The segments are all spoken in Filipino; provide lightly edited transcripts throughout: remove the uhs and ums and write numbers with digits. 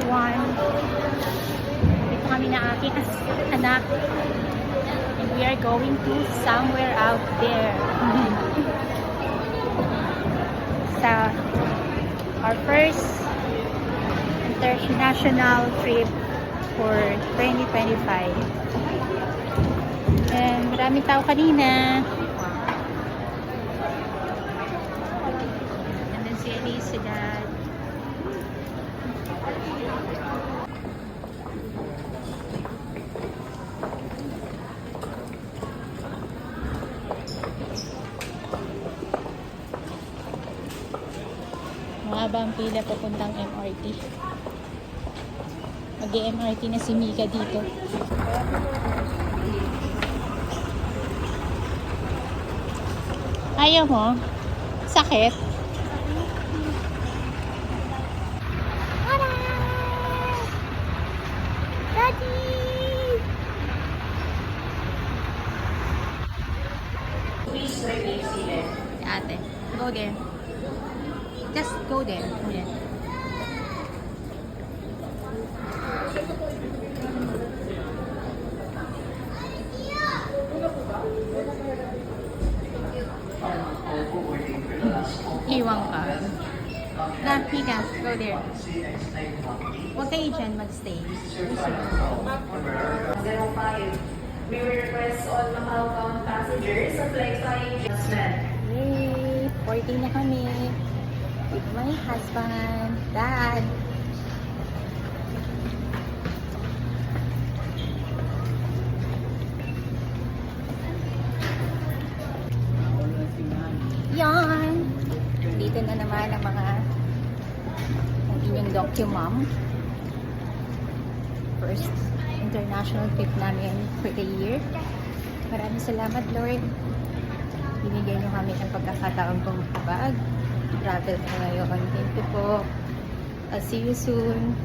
everyone. Dito kami na aking anak. And we are going to somewhere out there. Sa our first international trip for 2025. And maraming tao kanina. And then si Elise, si Dad. Mahaba ang pila papuntang MRT. Mag-MRT na si Mika dito. Ayaw mo? Sakit? Daddy! Si ate. Go there. Just go there. Yeah. Iwan ka. Na, Mika, go there. Huwag kayo dyan mag-stay. 05. We will request all Macau-bound passengers to flight time adjustment. Yay! 14 na kami. With my husband, Dad. Yan! Dito na naman ang inyong docu-mom. First international trip namin for the year. Maraming salamat, Lord. Binigyan niyo kami ng pagkakataon pumabag. Travel ko ngayon. Thank you po. I'll see you soon.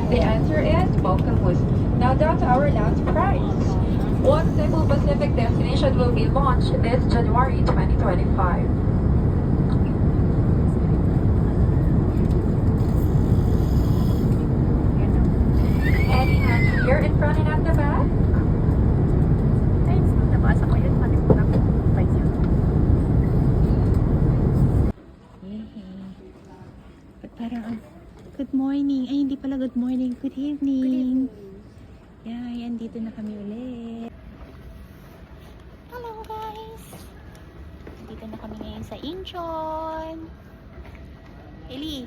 The answer is Bocamus. Now that's our last prize. One Cebu Pacific destination will be launched this January 2025. Any hands here in front and at the back? evening. Ay, hindi pala good morning. Good evening. Yan, dito na kami ulit. Hello guys. Dito na kami ngayon sa Incheon. Eli.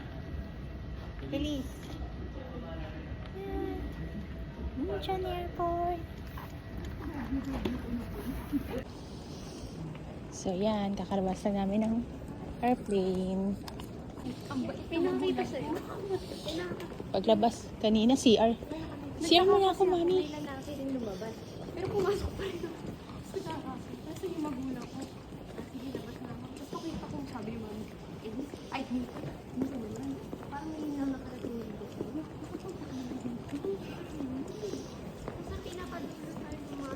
Incheon Airport. So yan, kakalabas lang namin ng airplane. Pinakita sa'yo. Paglabas, kanina CR. CR mo na ako, mami. Pero pumasok pa rin ako. Kasi yung magulang ko. Sige, labas na ako. Tapos nakita ko sabi yung mami. Ay, hindi naman. Parang may nga nakarating dito. Kasi pinapadulo tayo ng mga...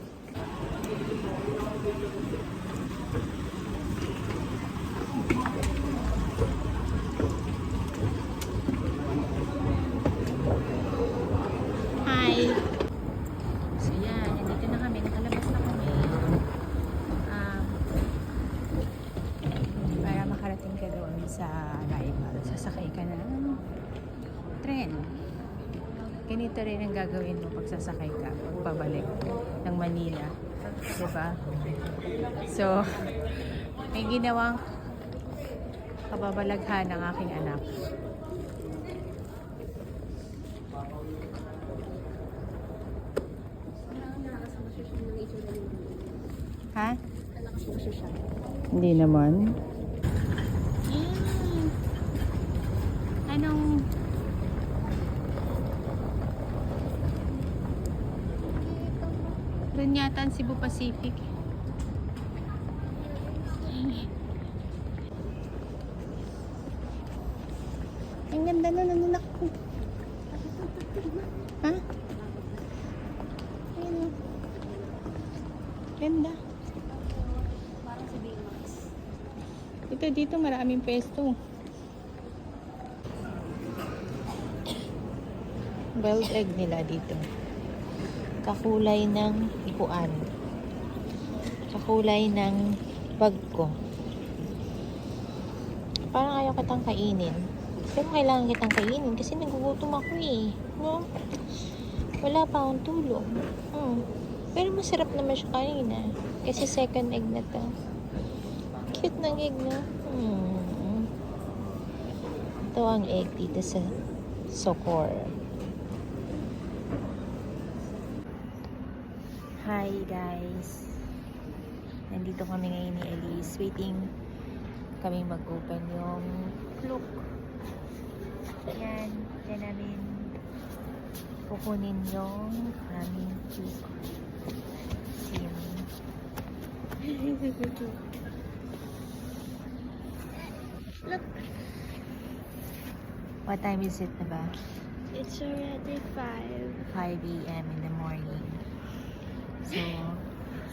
Hi! So yan, nandito na kami. Nakalabas na kami. Para makarating ka doon sa arrival. Sasakay ka ng tren. Ganito rin ang gagawin mo pag sasakay ka. Pabalik ng Manila. Diba? So, may ginawang kababalaghan ng aking anak. Ha? Hindi naman. Anong doon yata ang Cebu Pacific. Ang ganda na nanunak ko. Ha? Ayun o. Ganda. Parang si Baymax. Dito maraming pesto. Boiled egg nila dito. Kakulay ng ikuan. Kakulay ng bag ko. Parang ayaw kitang kainin. Pero kailangan kitang kainin kasi nagugutom ako eh. No? Wala pa akong tulog. Pero masarap naman siya kanina. Kasi second egg na to. Cute ng egg, no? Ito ang egg dito sa Socor. Hi guys. Nandito kami ngayon ni Elise. Waiting kami mag-open yung Klook. Yan. Yan namin kukunin yung aming Klook. SIM. Look. What time is it na ba? It's already 5. 5 a.m. in the morning. So,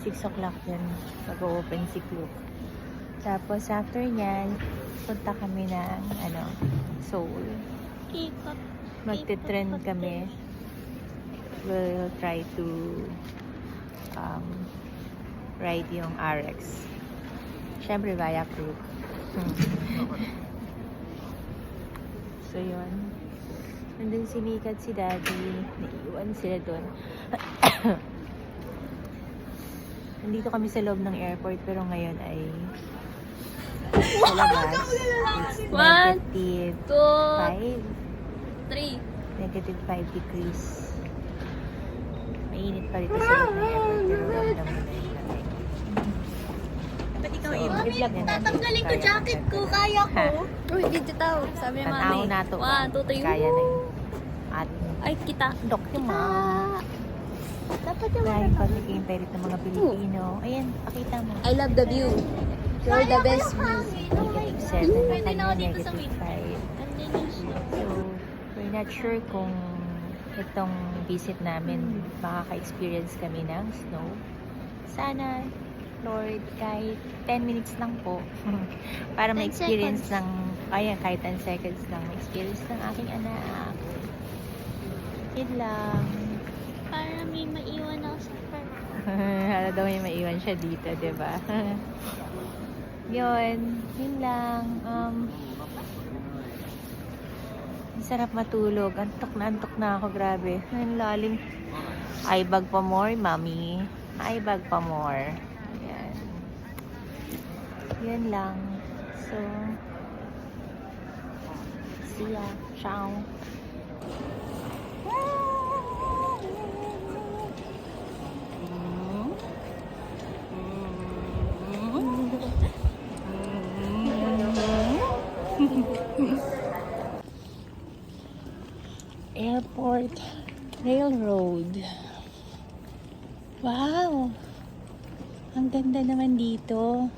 6 o'clock din mag-open si Klook. Tapos, after nyan, punta kami ng, Seoul. Magte-trend kami. We'll try to ride yung RX. Siyempre, via Klook. So, yun. Nandun si Mika at si Daddy. Naiiwan sila doon. Nandito kami sa loob ng airport pero ngayon ay sa labas. It's negative 5 degrees. Mainit pa rito sa loob ng airport pero ramdam mo na yung lamig. Ba't ikaw Tatanggalin ko jacket ko. Kaya ko. Uy, dito tao. Sabi ni Tanaw mami. na to. 1, 2, 3. Kaya na yun. At Ay, kita. document. Dapat yung Dahil pagkikintay rito ng mga Pilipino. Ayan, pakita mo. I love the view. You're the best view. Negative 7 na kanya, negative 5. So, we're not sure kung itong visit namin makaka-experience kami ng snow. Sana, Lord, kahit 10 minutes lang po para 10 ma-experience seconds. ng, kaya kahit 10 seconds lang ma-experience ng aking anak. Yun lang. Para may maiwan ako sa park. Hala daw may maiwan siya dito, diba? Yun lang. Ang sarap matulog. Antok na ako, grabe. Ang lalim. Ay, bag pa more, mami. Ay, bag pa more. Ayan. Yan lang. So, see ya. Ciao. Airport Railroad. Wow! Ang ganda naman dito.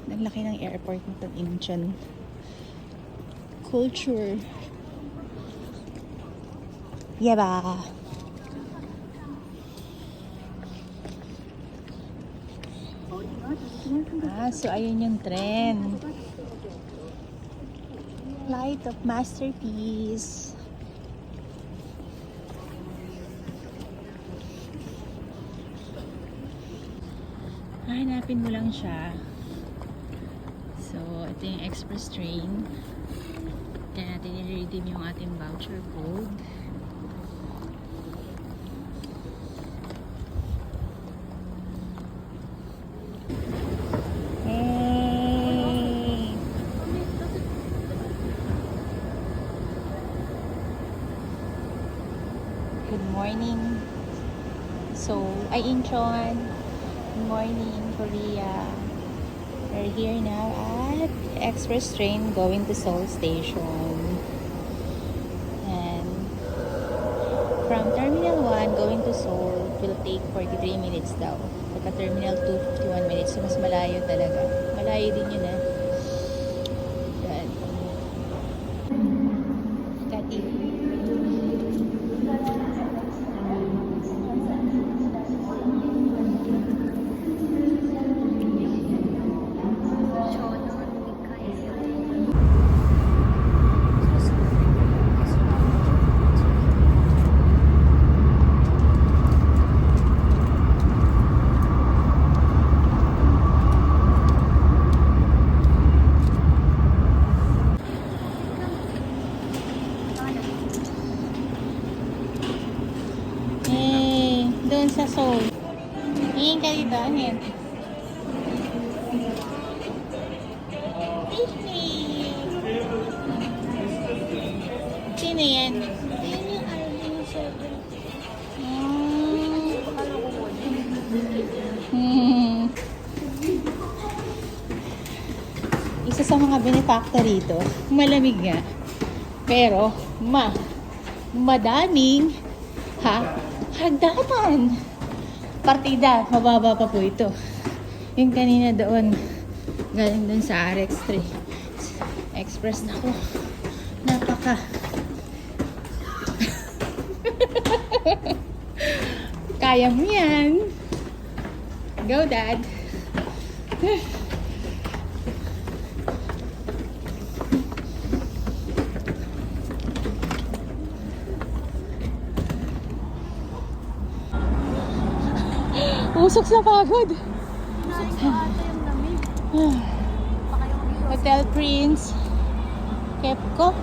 Ang laki ng airport nito, Incheon. Culture. Yaba! So ayun yung tren. Flight of Masterpiece. Hanapin mo lang siya. So, ito yung express train. Kaya natin i-redeem yung ating voucher code. Hey! Good morning. Incheon. Good morning, Korea. We're here now at express train going to Seoul Station. And from Terminal 1 going to Seoul will take 43 minutes daw. Pagka Terminal 2, 51 minutes. So, mas malayo talaga. Malayo din yun Yan. Kati. Doon sa Seoul. Hingin ka dito. Ano yan? Sino yan? Yan yung Arvin Sergeant. Isa sa mga benefactor rito. Malamig nga. Pero, madaming hagdanan. Partida, mababa pa po ito. Yung kanina doon, galing doon sa RX3 Express na ako. Napaka kaya mo yan. Go, Dad. Usok sa pagod. Hotel Prince, Kepco.